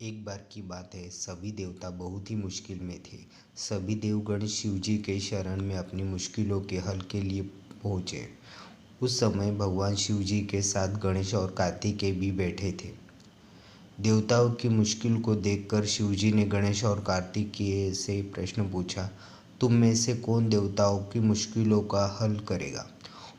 एक बार की बात है, सभी देवता बहुत ही मुश्किल में थे। सभी देवगण शिवजी के शरण में अपनी मुश्किलों के हल के लिए पहुँचे। उस समय भगवान शिवजी के साथ गणेश और कार्तिकेय भी बैठे थे। देवताओं की मुश्किल को देखकर शिवजी ने गणेश और कार्तिकेय से प्रश्न पूछा, तुम में से कौन देवताओं की मुश्किलों का हल करेगा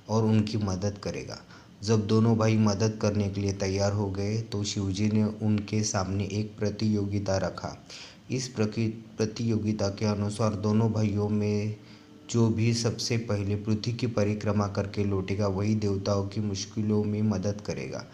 और उनकी मदद करेगा। जब दोनों भाई मदद करने के लिए तैयार हो गए तो शिवजी ने उनके सामने एक प्रतियोगिता रखा। इस प्रतियोगिता के अनुसार दोनों भाइयों में जो भी सबसे पहले पृथ्वी की परिक्रमा करके लौटेगा वही देवताओं की मुश्किलों में मदद करेगा।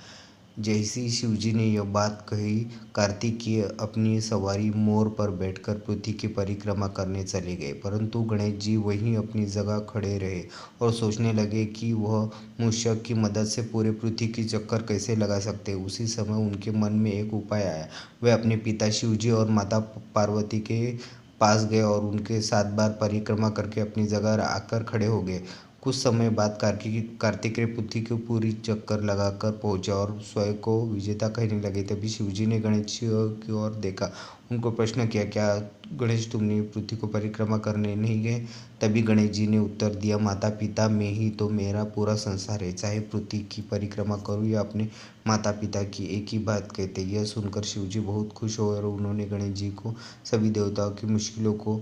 जैसे ही शिवजी ने यह बात कही, कार्तिकेय अपनी सवारी मोर पर बैठकर पृथ्वी की परिक्रमा करने चले गए, परंतु गणेश जी वहीं अपनी जगह खड़े रहे और सोचने लगे कि वह मूषक की मदद से पूरे पृथ्वी की चक्कर कैसे लगा सकते। उसी समय उनके मन में एक उपाय आया। वे अपने पिता शिवजी और माता पार्वती के पास गए और उनके 7 बार परिक्रमा करके अपनी जगह आकर खड़े हो गए। कुछ समय बाद कार्तिकेय पृथ्वी की पूरी चक्कर लगाकर पहुंचे और स्वयं को विजेता कहने लगे। तभी शिवजी ने गणेश जी की ओर देखा, उनको प्रश्न किया, क्या गणेश तुमने पृथ्वी को परिक्रमा करने नहीं गए। तभी गणेश जी ने उत्तर दिया, माता पिता में ही तो मेरा पूरा संसार है, चाहे पृथ्वी की परिक्रमा करूं या अपने माता पिता की, एक ही बात कहते। यह सुनकर शिवजी बहुत खुश हुए और उन्होंने गणेश जी को सभी देवताओं की मुश्किलों को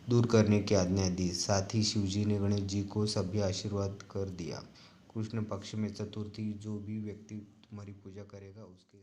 दूर करने की आज्ञा दी। साथ ही शिवजी ने गणेश जी को सभी आशीर्वाद कर दिया। कृष्ण पक्ष में चतुर्थी जो भी व्यक्ति तुम्हारी पूजा करेगा उसके